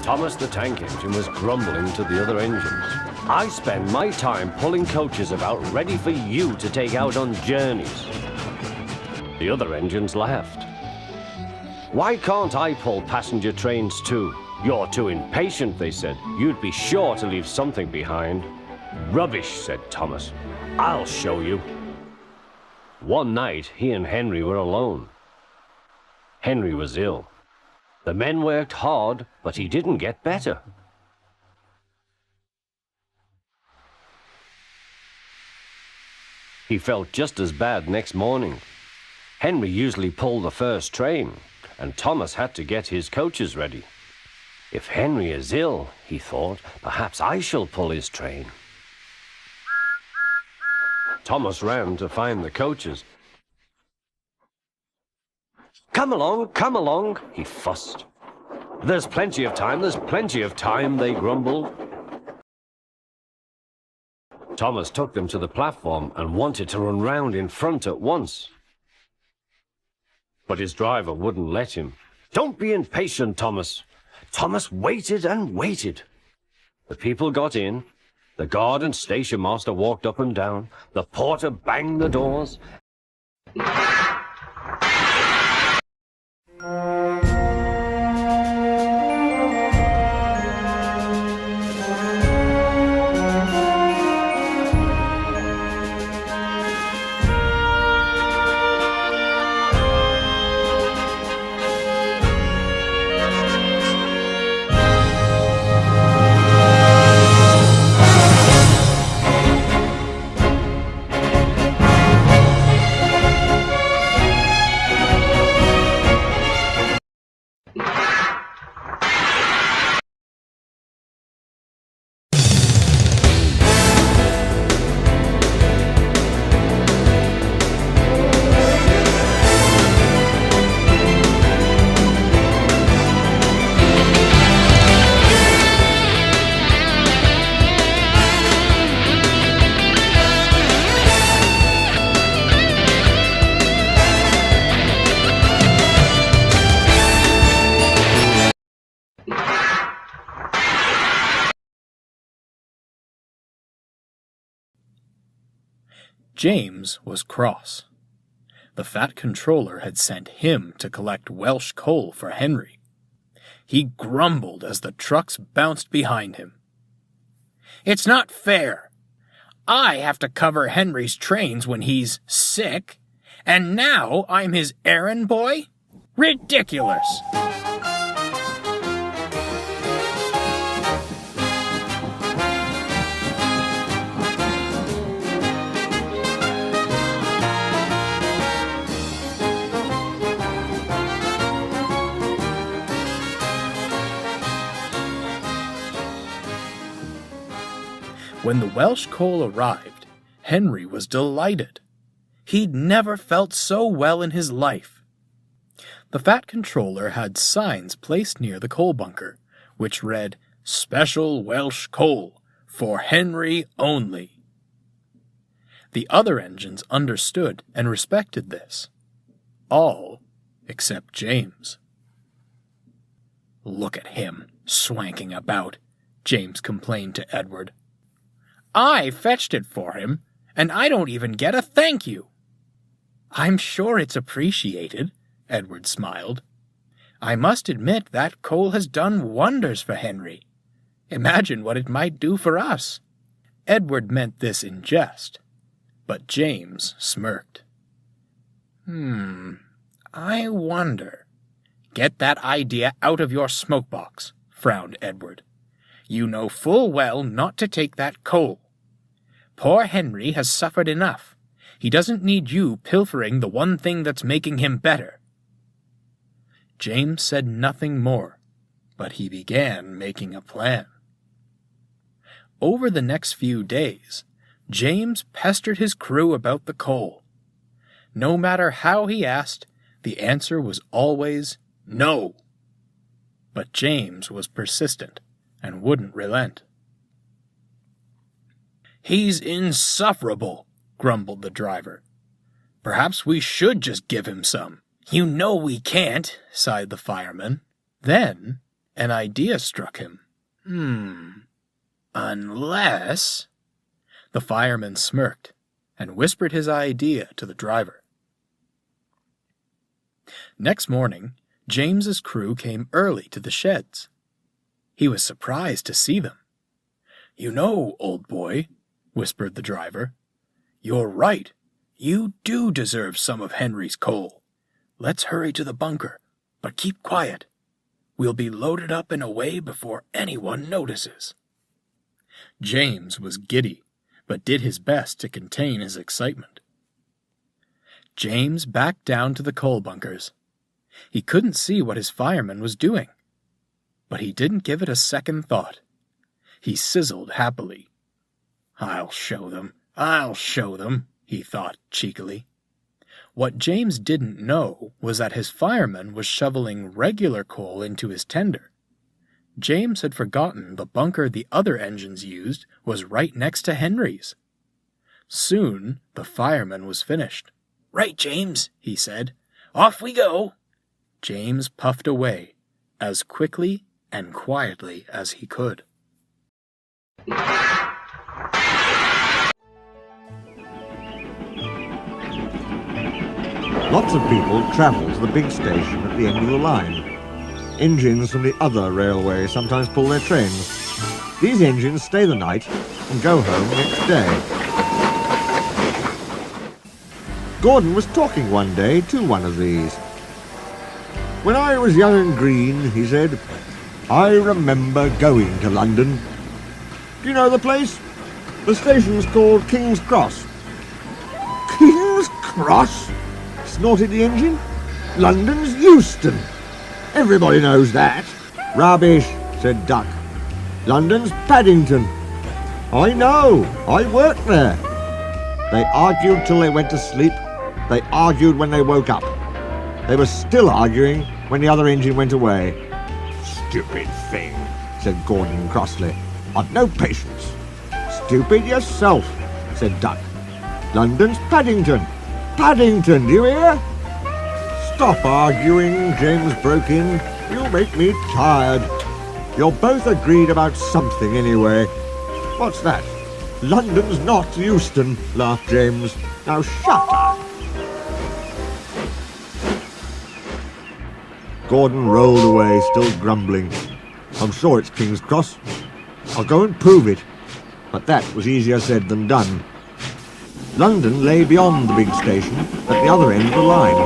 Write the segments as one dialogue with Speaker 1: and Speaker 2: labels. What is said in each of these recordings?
Speaker 1: Thomas the Tank Engine was grumbling to the other engines. I spend my time pulling coaches about ready for you to take out on journeys. The other engines laughed. Why can't I pull passenger trains too? You're too impatient, they said. You'd be sure to leave something behind. Rubbish, said Thomas. I'll show you. One night, he and Henry were alone. Henry was ill. The men worked hard, but he didn't get better. He felt just as bad next morning. Henry usually pulled the first train, and Thomas had to get his coaches ready. If Henry is ill, he thought, perhaps I shall pull his train. Thomas ran to find the coaches. Come along, he fussed. There's plenty of time, they grumbled. Thomas took them to the platform and wanted to run round in front at once. But his driver wouldn't let him. Don't be impatient, Thomas. Thomas waited and waited. The people got in. The guard and station master walked up and down. The porter banged the doors.
Speaker 2: James was cross. The Fat Controller had sent him to collect Welsh coal for Henry. He grumbled as the trucks bounced behind him. "It's not fair. I have to cover Henry's trains when he's sick, and now I'm his errand boy? Ridiculous!" When the Welsh coal arrived, Henry was delighted. He'd never felt so well in his life. The Fat Controller had signs placed near the coal bunker, which read, "Special Welsh coal, for Henry only." The other engines understood and respected this. All except James. "Look at him, swanking about," James complained to Edward. "I fetched it for him, and I don't even get a thank you." "I'm sure it's appreciated," Edward smiled. "I must admit that coal has done wonders for Henry. Imagine what it might do for us." Edward meant this in jest, but James smirked. I wonder." "Get that idea out of your smokebox," frowned Edward. "You know full well not to take that coal. Poor Henry has suffered enough. He doesn't need you pilfering the one thing that's making him better." James said nothing more, but he began making a plan. Over the next few days, James pestered his crew about the coal. No matter how he asked, the answer was always no. But James was persistent and wouldn't relent. "He's insufferable," grumbled the driver. "Perhaps we should just give him some." "You know we can't," sighed the fireman. Then An idea struck him. Unless... The fireman smirked and whispered his idea to the driver. Next morning, James's crew came early to the sheds. He was surprised to see them. "You know, old boy," whispered the driver, "you're right. You do deserve some of Henry's coal. Let's hurry to the bunker, but keep quiet. We'll be loaded up and away before anyone notices." James was giddy, but did his best to contain his excitement. James backed down to the coal bunkers. He couldn't see what his fireman was doing, but he didn't give it a second thought. He sizzled happily. I'll show them, he thought cheekily. What James didn't know was that his fireman was shoveling regular coal into his tender. James had forgotten the bunker the other engines used was right next to Henry's. Soon the fireman was finished. "Right, James," he said. "Off we go." James puffed away as quickly and quietly as he could.
Speaker 3: Lots of people travel to the big station at the end of the line. Engines from the other railway sometimes pull their trains. These engines stay the night and go home next day. Gordon was talking one day to one of these. "When I was young and green," he said, "I remember going to London. Do you know the place? The station's called King's Cross." "King's Cross?" snorted the engine. "London's Euston. Everybody knows that." "Rubbish," said Duck. "London's Paddington." "I know. I worked there." They argued till they went to sleep. They argued when they woke up. They were still arguing when the other engine went away. "Stupid thing," said Gordon crossly. "I've no patience." "Stupid yourself," said Duck. "London's Paddington. Paddington, do you hear?" "Stop arguing," James broke in. "You'll make me tired. You're both agreed about something anyway." "What's that?" "London's not Euston," laughed James. "Now shut up." Gordon rolled away, still grumbling. "I'm sure it's King's Cross. I'll go and prove it." But that was easier said than done. London lay beyond the big station, at the other end of the line.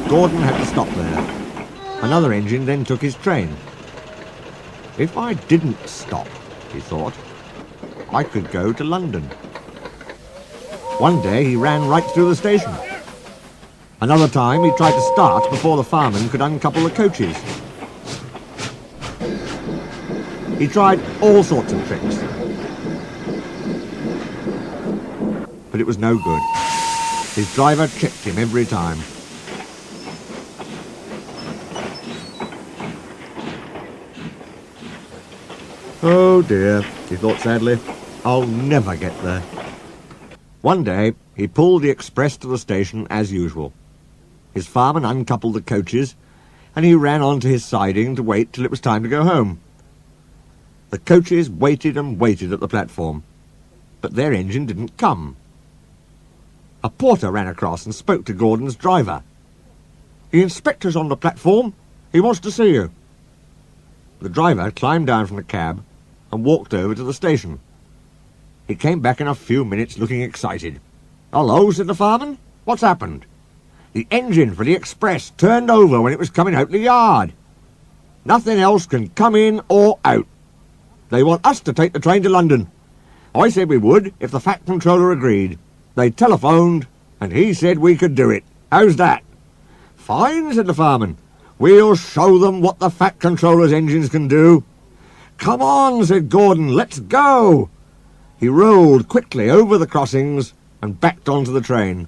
Speaker 3: Gordon had to stop there. Another engine then took his train. "If I didn't stop," he thought, "I could go to London." One day he ran right through the station. Another time he tried to start before the fireman could uncouple the coaches. He tried all sorts of tricks. But it was no good. His driver checked him every time. "Oh dear," he thought sadly, "I'll never get there." One day he pulled the express to the station as usual. His fireman uncoupled the coaches, and he ran on to his siding to wait till it was time to go home. The coaches waited and waited at the platform, but their engine didn't come. A porter ran across and spoke to Gordon's driver. "The inspector's on the platform. He wants to see you." The driver climbed down from the cab and walked over to the station. He came back in a few minutes looking excited. "Hello," said the fireman. "What's happened?" "The engine for the express turned over when it was coming out the yard. Nothing else can come in or out. They want us to take the train to London. I said we would if the Fat Controller agreed. They telephoned, and he said we could do it. How's that?" "Fine," said the fireman. "We'll show them what the Fat Controller's engines can do." "Come on," said Gordon, "let's go." He rolled quickly over the crossings and backed onto the train.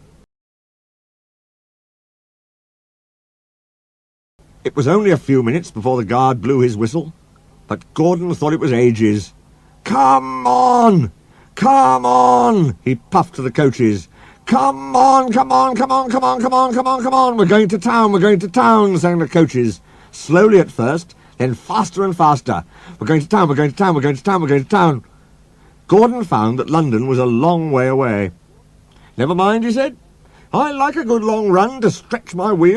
Speaker 3: It was only a few minutes before the guard blew his whistle, but Gordon thought it was ages. "Come on! Come on!" he puffed to the coaches. "Come on, come on, come on, come on, come on, come on, come on! We're going to town, we're going to town," sang the coaches. Slowly at first, Then faster and faster. We're going to town, we're going to town, we're going to town, we're going to town. Gordon found that London was a long way away. Never mind, he said. I like a good long run to stretch my wheels.